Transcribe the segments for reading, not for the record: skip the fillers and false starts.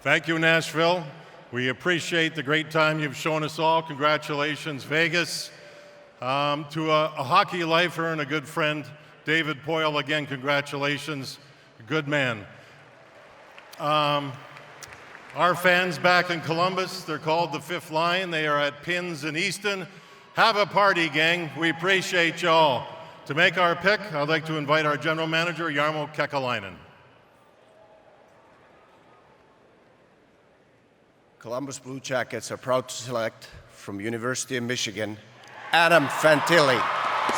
Thank you, Nashville. We appreciate the great time you've shown us all. Congratulations, Vegas. To a hockey lifer and a good friend, David Poyle, again, congratulations. Good man. Our fans back in Columbus, they're called the Fifth Line. They are at Pins in Easton. Have a party, gang. We appreciate y'all. To make our pick, I'd like to invite our general manager, Jarmo Kekalainen. Columbus Blue Jackets are proud to select from University of Michigan, Adam Fantilli.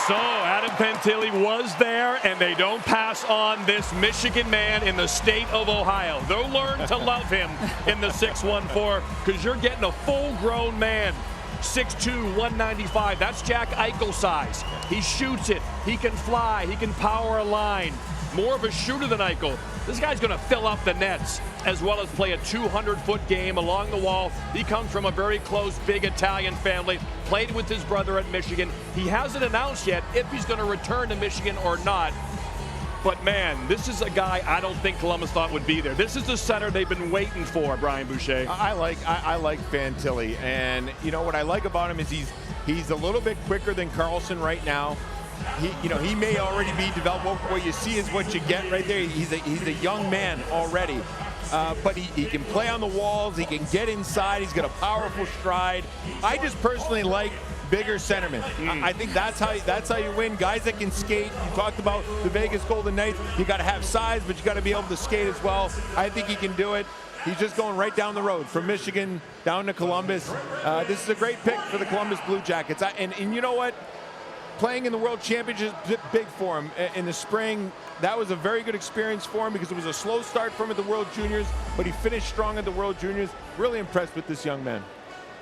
So Adam Fantilli was there, and they don't pass on this Michigan man in the state of Ohio. They'll learn to love him in the 6'1", because you're getting a full-grown man. 6'2", 195. That's Jack Eichel size. He shoots it. He can fly. He can power a line. More of a shooter than Eichel. This guy's going to fill up the nets as well as play a 200-foot game along the wall. He comes from a very close, big Italian family. Played with his brother at Michigan. He hasn't announced yet if he's going to return to Michigan or not. But, man, this is a guy I don't think Columbus thought would be there. This is the center they've been waiting for, Brian Boucher. I like Fantilli, and you know what I like about him is he's a little bit quicker than Carlson right now. He may already be developed. What you see is what you get right there. He's a young man already, but he can play on the walls. He can get inside. He's got a powerful stride. I just personally like bigger centermen. I think that's how you win. Guys that can skate. You talked about the Vegas Golden Knights. You got to have size, but you got to be able to skate as well. I think he can do it. He's just going right down the road from Michigan down to Columbus. This is a great pick for the Columbus Blue Jackets. And you know what? Playing in the World Championship is big for him in the spring. That was a very good experience for him because it was a slow start for him at the World Juniors, but he finished strong at the World Juniors. Really impressed with this young man.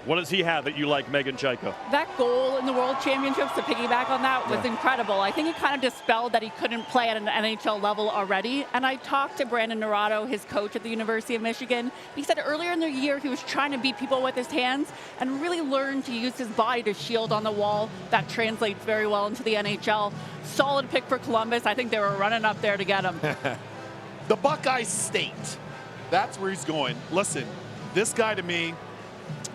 What does he have that you like, Megan Chaiko? That goal in the World Championships, to piggyback on that, was incredible. I think it kind of dispelled that he couldn't play at an NHL level already. And I talked to Brandon Naurato, his coach at the University of Michigan. He said earlier in the year he was trying to beat people with his hands and really learned to use his body to shield on the wall. That translates very well into the NHL. Solid pick for Columbus. I think they were running up there to get him. The Buckeye State. That's where he's going. Listen, this guy to me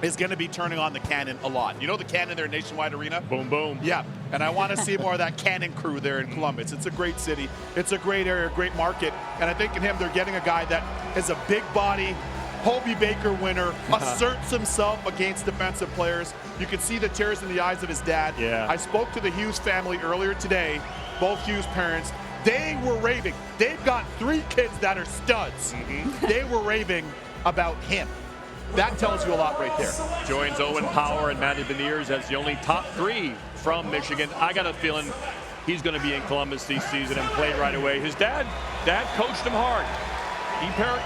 is going to be turning on the cannon a lot. You know the cannon there in Nationwide Arena? Boom, boom. Yeah, and I want to see more of that cannon crew there in Columbus. It's a great city. It's a great area, great market. And I think in him, they're getting a guy that is a big body, Hobie Baker winner, asserts himself against defensive players. You can see the tears in the eyes of his dad. Yeah. I spoke to the Hughes family earlier today, both Hughes parents. They were raving. They've got 3 kids that are studs. They were raving about him. That tells you a lot right there. Joins Owen Power and Matty Beniers as the only top 3 from Michigan. I got a feeling he's going to be in Columbus this season and play right away. His dad coached him hard.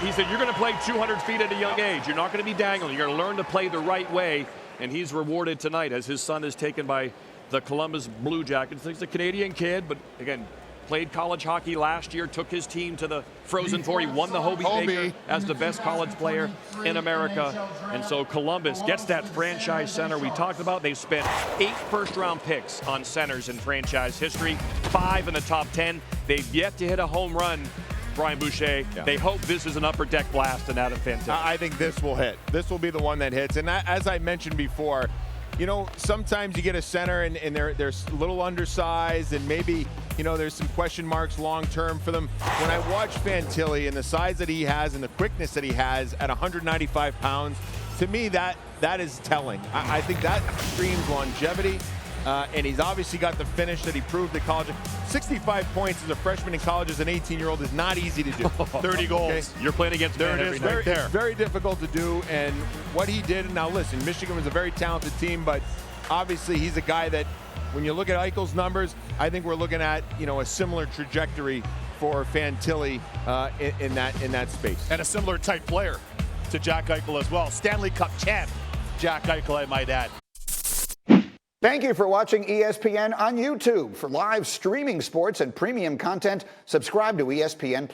He said, you're going to play 200 feet at a young age. You're not going to be dangling. You're going to learn to play the right way. And he's rewarded tonight as his son is taken by the Columbus Blue Jackets. He's a Canadian kid, but again, played college hockey last year, took his team to the Frozen Four. He won the Hobie Baker as the best college player in America. And so Columbus gets that franchise center we talked about. They've spent 8 first-round picks on centers in franchise history, 5 in the top 10. They've yet to hit a home run, Brian Boucher. Yeah. They hope this is an upper deck blast and Adam Fantilli. I think this will hit. This will be the one that hits. And as I mentioned before, you know, sometimes you get a center and they're a little undersized and maybe, you know, there's some question marks long-term for them. When I watch Fantilli and the size that he has and the quickness that he has at 195 pounds, to me, that is telling. I think that screams longevity. And he's obviously got the finish that he proved at college. 65 points as a freshman in college as an 18-year-old is not easy to do. 30 goals. Okay? You're playing against there man it is every right night. there. Very difficult to do, and what he did, and now listen, Michigan was a very talented team, but obviously he's a guy that, when you look at Eichel's numbers, I think we're looking at, you know, a similar trajectory for Fantilli in that space. And a similar type player to Jack Eichel as well. Stanley Cup champ, Jack Eichel, I might add. Thank you for watching ESPN on YouTube. For live streaming sports and premium content, subscribe to ESPN+.